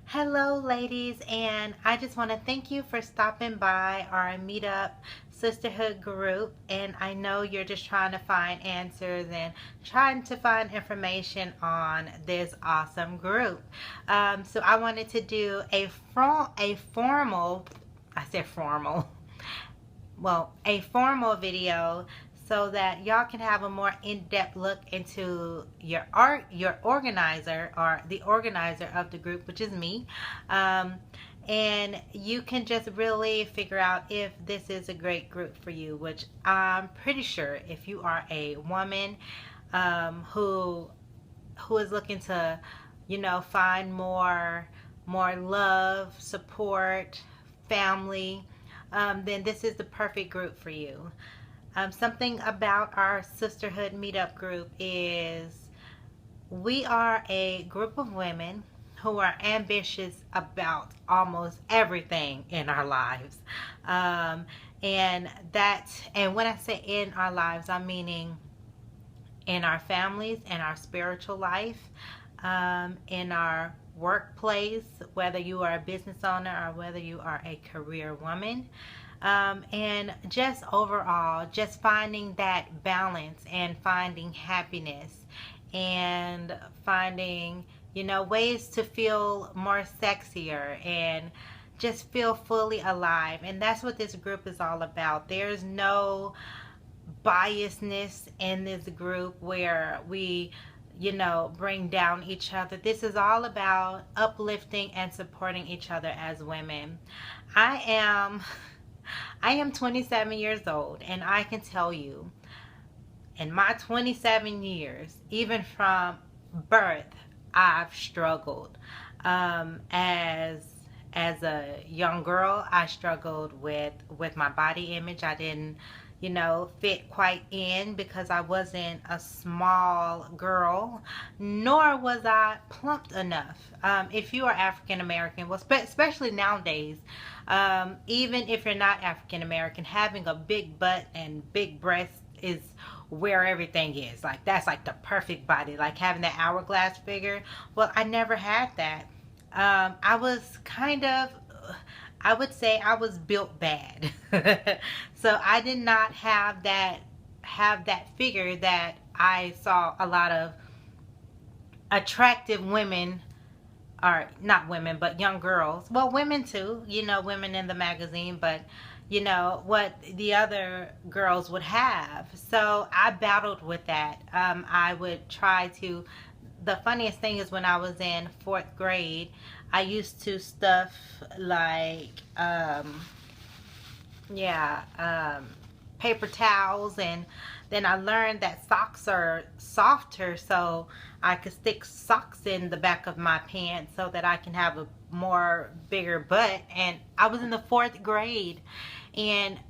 Hello, ladies, and I just want to thank you for stopping by our Meetup Sisterhood group. And I know you're just trying to find answers and trying to find information on this awesome group. So I wanted to do a formal, I said formal, well, a formal video so that y'all can have a more in-depth look into your organizer, or the organizer of the group, which is me. um, and you can just really figure out if this is a great group for you, which I'm pretty sure if you are a woman who is looking to find more love, support, family, then this is the perfect group for you. Something about our sisterhood meetup group is we are a group of women who are ambitious about almost everything in our lives. Um, and when I say in our lives, I'm meaning in our families, in our spiritual life, in our workplace, whether you are a business owner or whether you are a career woman. And just overall, just finding that balance and finding happiness and finding, ways to feel more sexier and just feel fully alive. And that's what this group is all about. There's no biasness in this group where we bring down each other. This is all about uplifting and supporting each other as women. I am I am 27 years old, and I can tell you, in my 27 years, even from birth, I've struggled. As a young girl, I struggled with my body image. I didn't, fit quite in because I wasn't a small girl, nor was I plumped enough. If you are African American, well, especially nowadays, even if you're not African American, having a big butt and big breasts is where everything is. Like, that's like the perfect body, like having that hourglass figure. Well, I never had that. I was kind of, I would say I was built bad. So I did not have that figure that I saw a lot of attractive women, or not women, but young girls. Well, women too, women in the magazine, but what the other girls would have. So I battled with that. I would try to, the funniest thing is when I was in fourth grade, I used to stuff like, paper towels, and then I learned that socks are softer, so I could stick socks in the back of my pants so that I can have a more bigger butt. And I was in the fourth grade, and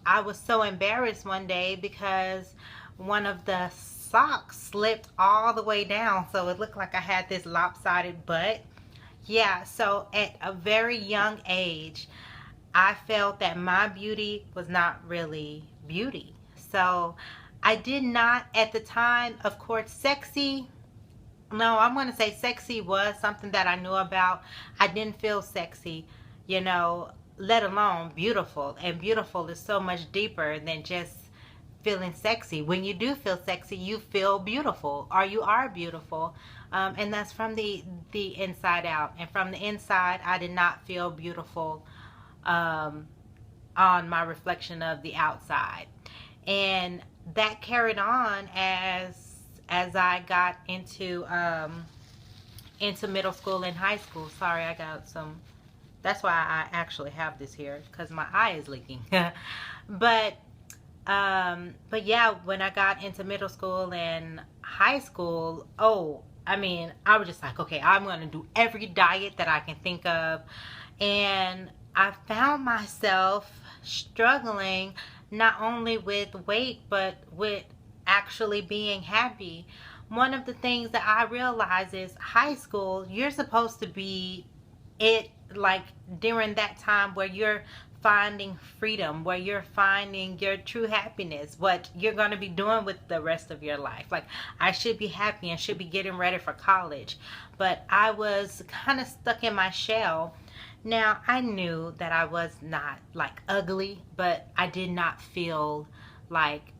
I was so embarrassed one day because one of the socks slipped all the way down, so it looked like I had this lopsided butt. Yeah, so at a very young age, I felt that my beauty was not really beauty. So I did not, at the time, of course, sexy. No, I'm going to say sexy was something that I knew about. I didn't feel sexy, let alone beautiful. And beautiful is so much deeper than just feeling sexy. When you do feel sexy, you feel beautiful, or you are beautiful. And that's from the inside out. And from the inside, I did not feel beautiful on my reflection of the outside. And that carried on as I got into middle school and high school. Sorry, I got some, that's why I actually have this here, because my eye is leaking. but yeah, when I got into middle school and high school, I was just like, okay, I'm going to do every diet that I can think of. And I found myself struggling not only with weight, but with actually being happy. One of the things that I realized is high school, you're supposed to be it, like during that time where you're finding freedom, where you're finding your true happiness, what you're going to be doing with the rest of your life. Like, I should be happy and should be getting ready for college, but I was kind of stuck in my shell. Now, I knew that I was not like ugly, but I did not feel like,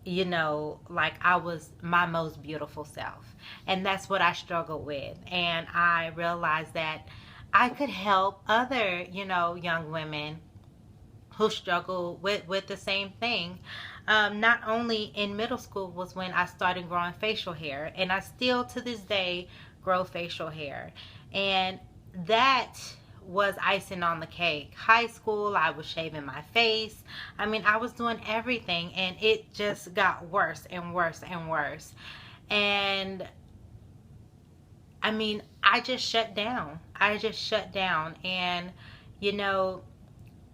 like I was my most beautiful self. And that's what I struggled with. And I realized that I could help other, young women who struggle with the same thing. Not only in middle school was when I started growing facial hair, and I still to this day grow facial hair. And that was icing on the cake. High school, I was shaving my face. I mean, I was doing everything, and it just got worse and worse and worse. And I mean, I just shut down. And,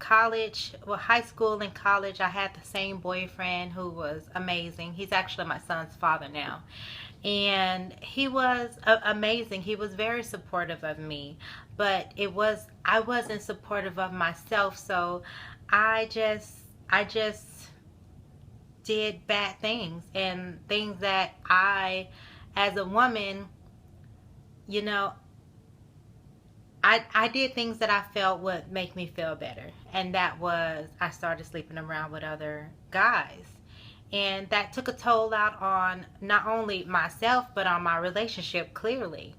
high school and college, I had the same boyfriend who was amazing. He's actually my son's father now. And he was amazing. He was very supportive of me, but I wasn't supportive of myself. So I just did bad things, and things that I, as a woman, I did things that I felt would make me feel better. And that was, I started sleeping around with other guys. And that took a toll out on not only myself, but on my relationship, clearly.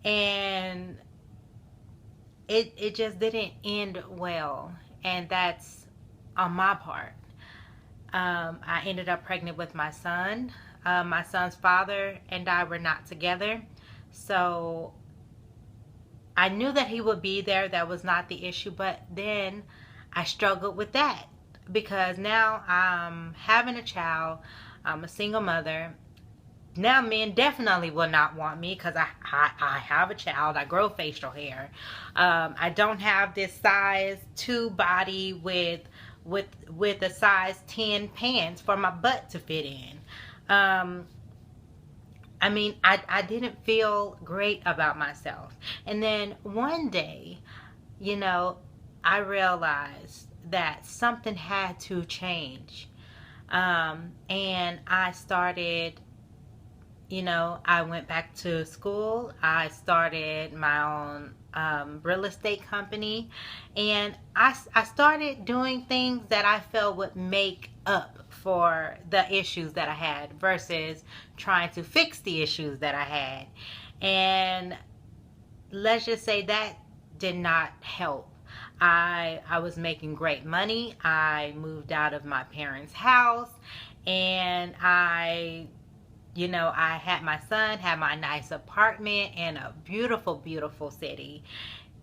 And it just didn't end well. And that's on my part. I ended up pregnant with my son. My son's father and I were not together. So I knew that he would be there. That was not the issue. But then I struggled with that, because now I'm having a child. I'm a single mother. Now men definitely will not want me, because I have a child. I grow facial hair. I don't have this size 2 body with a size 10 pants for my butt to fit in. I mean, I didn't feel great about myself. And then one day, I realized that something had to change. And I started, I went back to school. I started my own real estate company. And I started doing things that I felt would make up for the issues that I had, versus trying to fix the issues that I had. And let's just say that did not help. I was making great money. I moved out of my parents' house, and I had my son, had my nice apartment in a beautiful, beautiful city.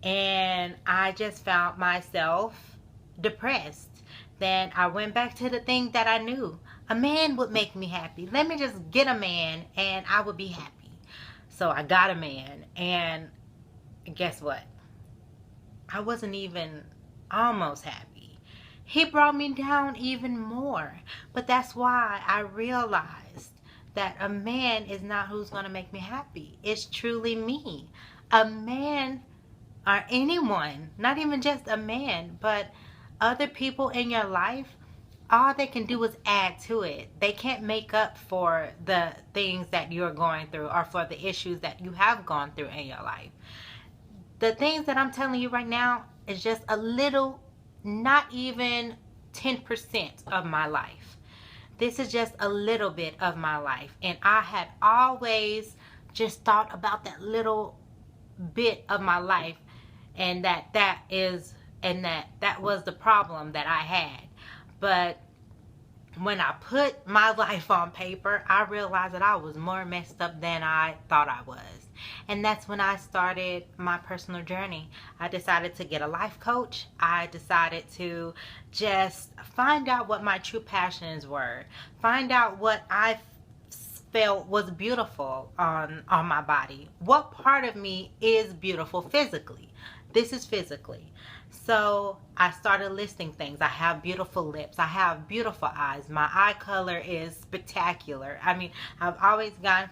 And I just found myself depressed. Then I went back to the thing that I knew. A man would make me happy. Let me just get a man and I would be happy. So I got a man, and guess what? I wasn't even almost happy. He brought me down even more. But that's why I realized that a man is not who's going to make me happy. It's truly me. A man, or anyone, not even just a man, but other people in your life, all they can do is add to it. They can't make up for the things that you're going through, or for the issues that you have gone through in your life. The things that I'm telling you right now is just a little, not even 10% of my life. This is just a little bit of my life. And I had always just thought about that little bit of my life, and that was the problem that I had. But when I put my life on paper, I realized that I was more messed up than I thought I was. And that's when I started my personal journey. I decided to get a life coach. I decided to just find out what my true passions were. Find out what I felt was beautiful on my body. What part of me is beautiful physically? This is physically. So I started listing things. I have beautiful lips. I have beautiful eyes. My eye color is spectacular. I mean, I've always gotten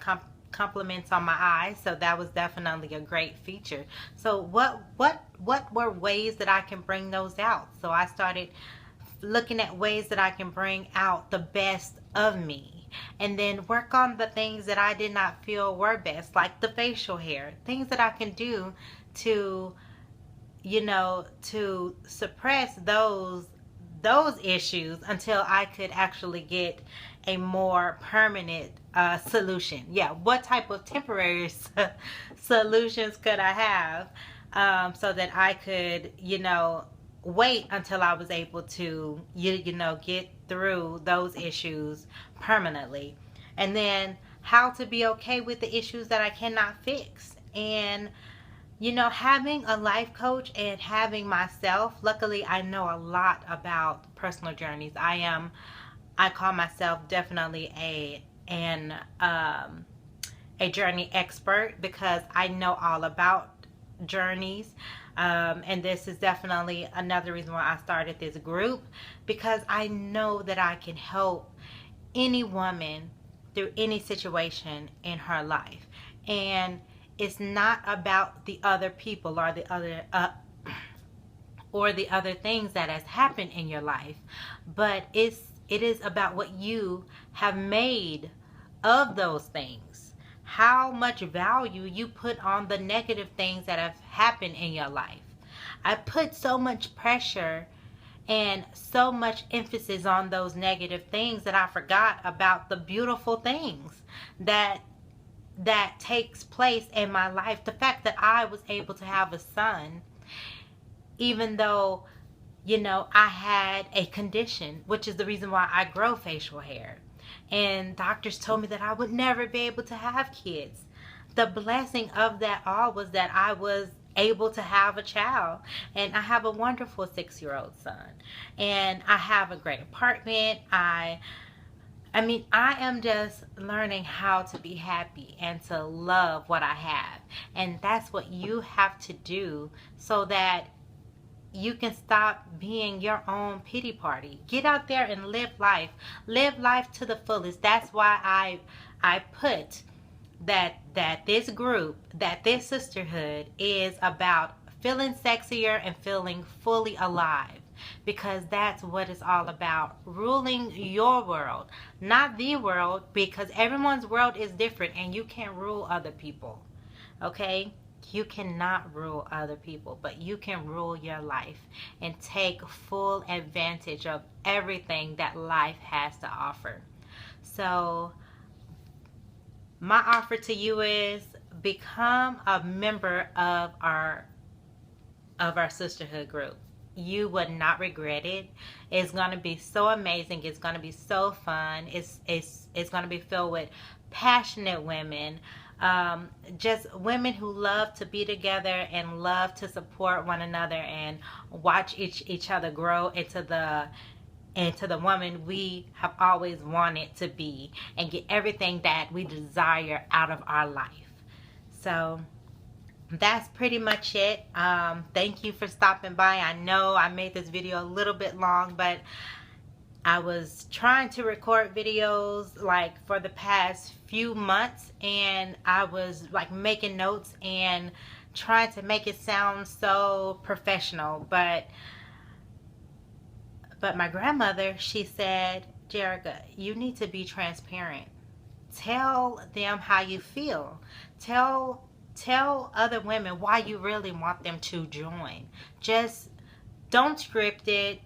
compliments on my eyes, so that was definitely a great feature. So what were ways that I can bring those out? So I started looking at ways that I can bring out the best of me, and then work on the things that I did not feel were best, like the facial hair, things that I can do to, you know, to suppress those issues until I could actually get a more permanent solution. Yeah, what type of temporary solutions could I have, so that I could, you know, wait until I was able to, you know, get through those issues permanently. And then how to be okay with the issues that I cannot fix. And you know, having a life coach and having myself, luckily I know a lot about personal journeys. I call myself definitely a journey expert, because I know all about journeys. And this is definitely another reason why I started this group, because I know that I can help any woman through any situation in her life. And it's not about the other people or the other things that has happened in your life, but it is about what you have made of those things. How much value you put on the negative things that have happened in your life. I put so much pressure and so much emphasis on those negative things that I forgot about the beautiful things that takes place in my life. The fact that I was able to have a son, even though, you know, I had a condition, which is the reason why I grow facial hair. And doctors told me that I would never be able to have kids. The blessing of that all was that I was able to have a child, and I have a wonderful 6-year-old son, and I have a great apartment. I mean, I am just learning how to be happy and to love what I have. And that's what you have to do, so that you can stop being your own pity party. Get out there and live life. Live life to the fullest. That's why I put that this group, that this sisterhood is about feeling sexier and feeling fully alive. Because that's what it's all about. Ruling your world, not the world, because everyone's world is different and you can't rule other people. Okay? You cannot rule other people, but you can rule your life and take full advantage of everything that life has to offer. So my offer to you is become a member of our sisterhood group. You would not regret it. It's going to be so amazing. It's going to be so fun. It's going to be filled with passionate women, just women who love to be together and love to support one another and watch each other grow into the woman we have always wanted to be, and get everything that we desire out of our life. So that's pretty much it. Thank you for stopping by. I know I made this video a little bit long, but I was trying to record videos like for the past few months, and I was like making notes and trying to make it sound so professional, but my grandmother, she said, Jerrica, you need to be transparent. Tell them how you feel. Tell other women why you really want them to join. Just don't script it.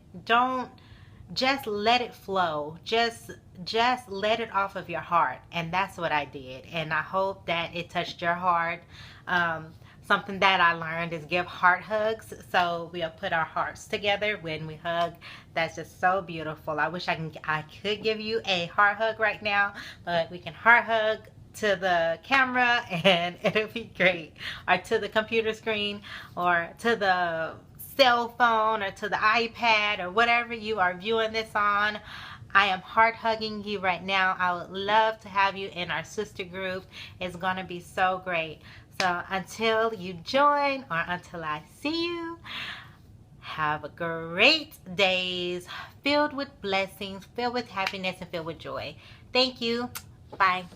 Just let it flow. Just let it off of your heart. And that's what I did. And I hope that it touched your heart. Something that I learned is give heart hugs. So we'll put our hearts together when we hug. That's just so beautiful. I wish I could give you a heart hug right now, but we can heart hug to the camera and it'll be great, or to the computer screen, or to the cell phone, or to the iPad, or whatever you are viewing this on. I am heart hugging you right now. I would love to have you in our sister group. It's gonna be so great. So until you join, or until I see you, have a great days filled with blessings, filled with happiness, and filled with joy. Thank you. Bye.